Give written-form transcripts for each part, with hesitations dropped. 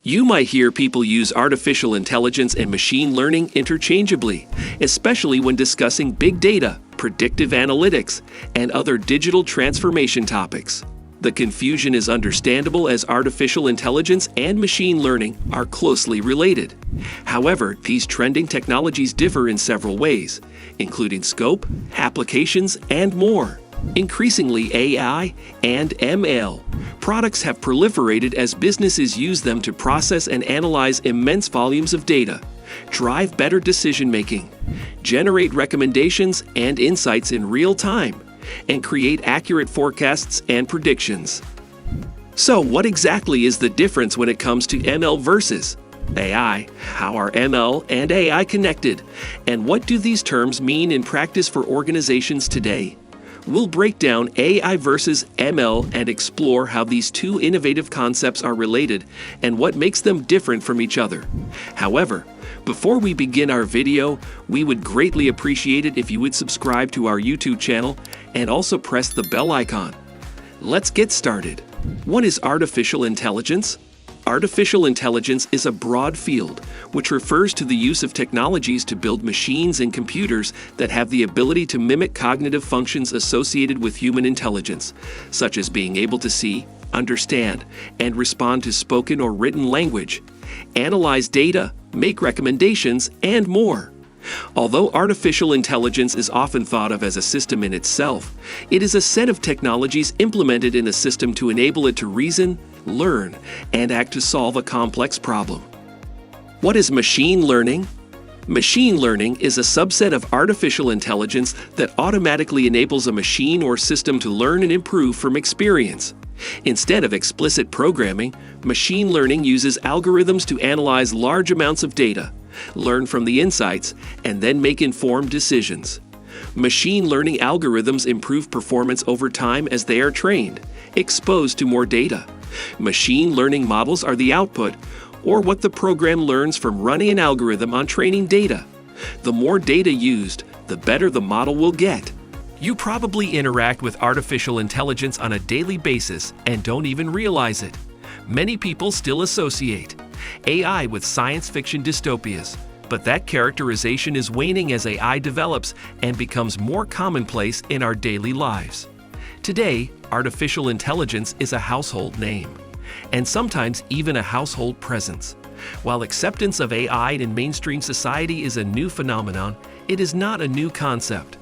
You might hear people use artificial intelligence and machine learning interchangeably, especially when discussing big data, predictive analytics, and other digital transformation topics. The confusion is understandable as artificial intelligence and machine learning are closely related. However, these trending technologies differ in several ways, including scope, applications, and more. Increasingly, AI and ML products have proliferated as businesses use them to process and analyze immense volumes of data, drive better decision-making, generate recommendations and insights in real time, and create accurate forecasts and predictions. So, what exactly is the difference when it comes to ML versus AI? How are ML and AI connected? And what do these terms mean in practice for organizations today? We'll break down AI versus ML and explore how these two innovative concepts are related and what makes them different from each other. However, before we begin our video, we would greatly appreciate it if you would subscribe to our YouTube channel and also press the bell icon. Let's get started. What is artificial intelligence? Artificial intelligence is a broad field which refers to the use of technologies to build machines and computers that have the ability to mimic cognitive functions associated with human intelligence, such as being able to see, understand, and respond to spoken or written language, analyze data, make recommendations, and more. Although artificial intelligence is often thought of as a system in itself, it is a set of technologies implemented in a system to enable it to reason, learn, and act to solve a complex problem. What is machine learning? Machine learning is a subset of artificial intelligence that automatically enables a machine or system to learn and improve from experience. Instead of explicit programming, machine learning uses algorithms to analyze large amounts of data, learn from the insights, and then make informed decisions. Machine learning algorithms improve performance over time as they are trained, exposed to more data. Machine learning models are the output, or what the program learns from running an algorithm on training data. The more data used, the better the model will get. You probably interact with artificial intelligence on a daily basis and don't even realize it. Many people still associate AI with science fiction dystopias, but that characterization is waning as AI develops and becomes more commonplace in our daily lives. Today, artificial intelligence is a household name, and sometimes even a household presence. While acceptance of AI in mainstream society is a new phenomenon, it is not a new concept.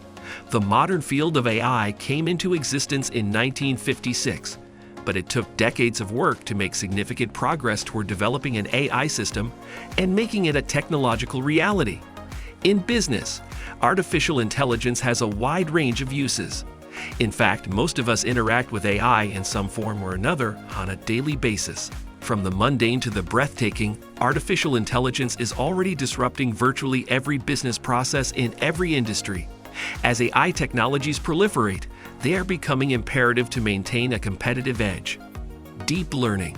The modern field of AI came into existence in 1956, but it took decades of work to make significant progress toward developing an AI system and making it a technological reality. In business, artificial intelligence has a wide range of uses. In fact, most of us interact with AI in some form or another on a daily basis. From the mundane to the breathtaking, artificial intelligence is already disrupting virtually every business process in every industry. As AI technologies proliferate, they are becoming imperative to maintain a competitive edge. Deep learning.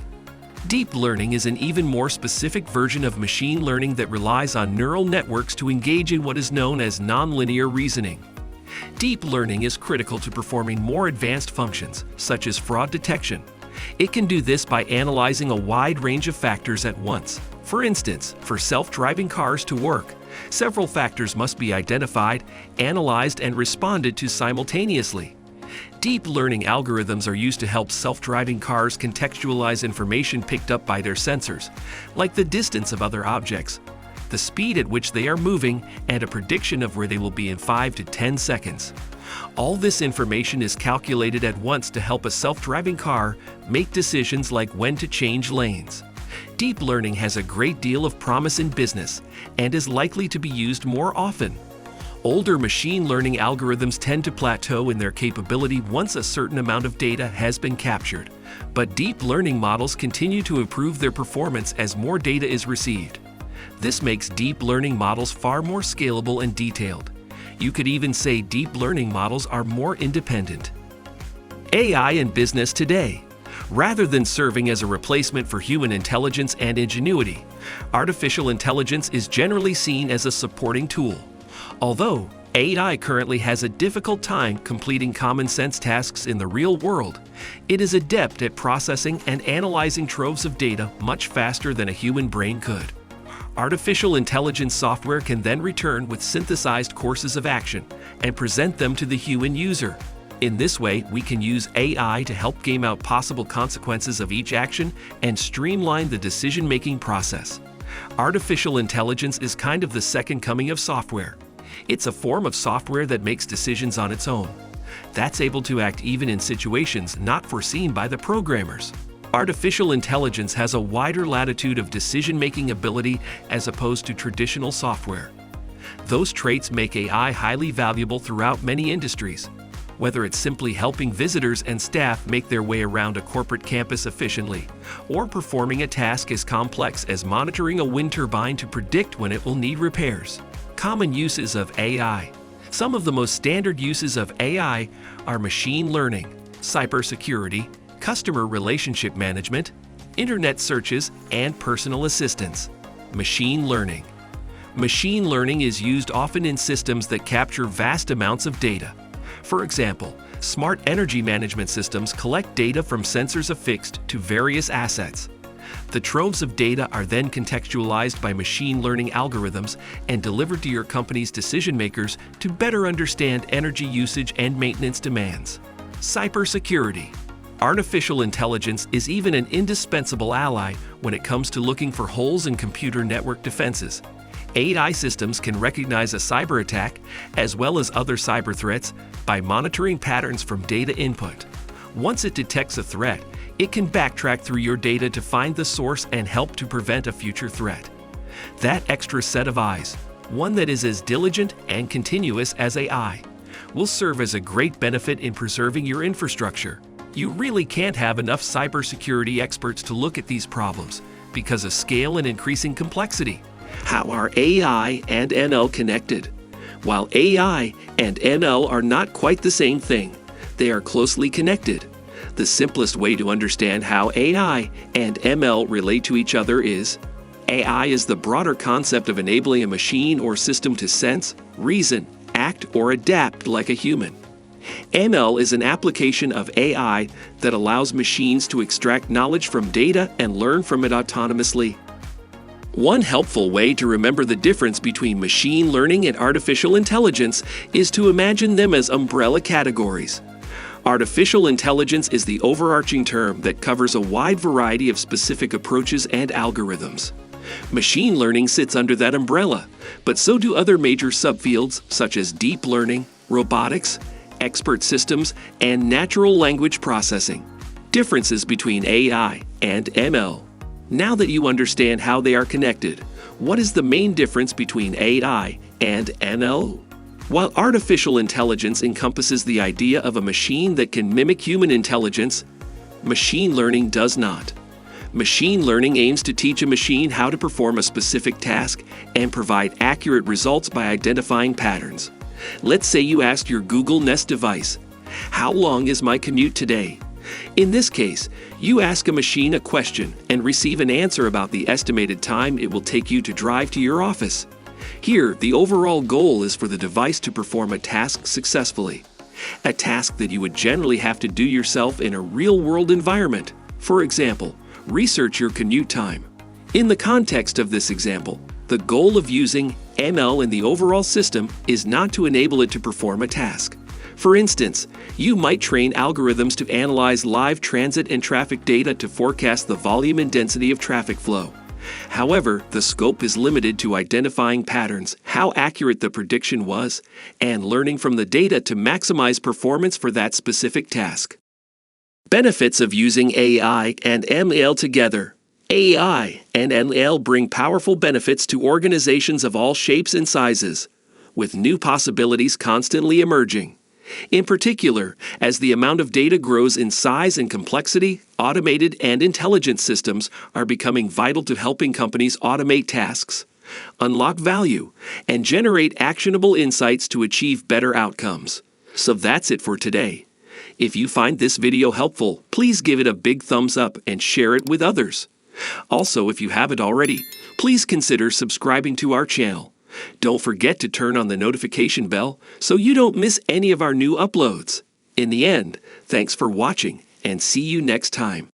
Deep learning is an even more specific version of machine learning that relies on neural networks to engage in what is known as nonlinear reasoning. Deep learning is critical to performing more advanced functions, such as fraud detection. It can do this by analyzing a wide range of factors at once. For instance, for self-driving cars to work, several factors must be identified, analyzed, and responded to simultaneously. Deep learning algorithms are used to help self-driving cars contextualize information picked up by their sensors, like the distance of other objects, the speed at which they are moving, and a prediction of where they will be in 5 to 10 seconds. All this information is calculated at once to help a self-driving car make decisions like when to change lanes. Deep learning has a great deal of promise in business and is likely to be used more often. Older machine learning algorithms tend to plateau in their capability once a certain amount of data has been captured, but deep learning models continue to improve their performance as more data is received. This makes deep learning models far more scalable and detailed. You could even say deep learning models are more independent. AI in business today. Rather than serving as a replacement for human intelligence and ingenuity, artificial intelligence is generally seen as a supporting tool. Although AI currently has a difficult time completing common sense tasks in the real world. It is adept at processing and analyzing troves of data much faster than a human brain could. Artificial intelligence software can then return with synthesized courses of action and present them to the human user. In this way, we can use AI to help game out possible consequences of each action and streamline the decision-making process. Artificial intelligence is kind of the second coming of software. It's a form of software that makes decisions on its own. That's able to act even in situations not foreseen by the programmers. Artificial intelligence has a wider latitude of decision-making ability as opposed to traditional software. Those traits make AI highly valuable throughout many industries. Whether it's simply helping visitors and staff make their way around a corporate campus efficiently, or performing a task as complex as monitoring a wind turbine to predict when it will need repairs. Common uses of AI. Some of the most standard uses of AI are machine learning, cybersecurity, customer relationship management, internet searches, and personal assistance. Machine learning. Machine learning is used often in systems that capture vast amounts of data. For example, smart energy management systems collect data from sensors affixed to various assets. The troves of data are then contextualized by machine learning algorithms and delivered to your company's decision makers to better understand energy usage and maintenance demands. Cybersecurity. Artificial intelligence is even an indispensable ally when it comes to looking for holes in computer network defenses. AI systems can recognize a cyber attack as well as other cyber threats by monitoring patterns from data input. Once it detects a threat, it can backtrack through your data to find the source and help to prevent a future threat. That extra set of eyes, one that is as diligent and continuous as AI, will serve as a great benefit in preserving your infrastructure. You really can't have enough cybersecurity experts to look at these problems because of scale and increasing complexity. How are AI and ML connected? While AI and ML are not quite the same thing, they are closely connected. The simplest way to understand how AI and ML relate to each other is: AI is the broader concept of enabling a machine or system to sense, reason, act, or adapt like a human. ML is an application of AI that allows machines to extract knowledge from data and learn from it autonomously. One helpful way to remember the difference between machine learning and artificial intelligence is to imagine them as umbrella categories. Artificial intelligence is the overarching term that covers a wide variety of specific approaches and algorithms. Machine learning sits under that umbrella, but so do other major subfields such as deep learning, robotics, expert systems, and natural language processing. Differences between AI and ML. Now that you understand how they are connected, what is the main difference between AI and ML? While artificial intelligence encompasses the idea of a machine that can mimic human intelligence, machine learning does not. Machine learning aims to teach a machine how to perform a specific task and provide accurate results by identifying patterns. Let's say you asked your Google Nest device, "How long is my commute today?" In this case, you ask a machine a question and receive an answer about the estimated time it will take you to drive to your office. Here, the overall goal is for the device to perform a task successfully, a task that you would generally have to do yourself in a real-world environment. For example, research your commute time. In the context of this example, the goal of using ML in the overall system is not to enable it to perform a task. For instance, you might train algorithms to analyze live transit and traffic data to forecast the volume and density of traffic flow. However, the scope is limited to identifying patterns, how accurate the prediction was, and learning from the data to maximize performance for that specific task. Benefits of using AI and ML together. AI and ML bring powerful benefits to organizations of all shapes and sizes, with new possibilities constantly emerging. In particular, as the amount of data grows in size and complexity, automated and intelligent systems are becoming vital to helping companies automate tasks, unlock value, and generate actionable insights to achieve better outcomes. So that's it for today. If you find this video helpful, please give it a big thumbs up and share it with others. Also, if you haven't already, please consider subscribing to our channel. Don't forget to turn on the notification bell so you don't miss any of our new uploads. In the end, thanks for watching and see you next time.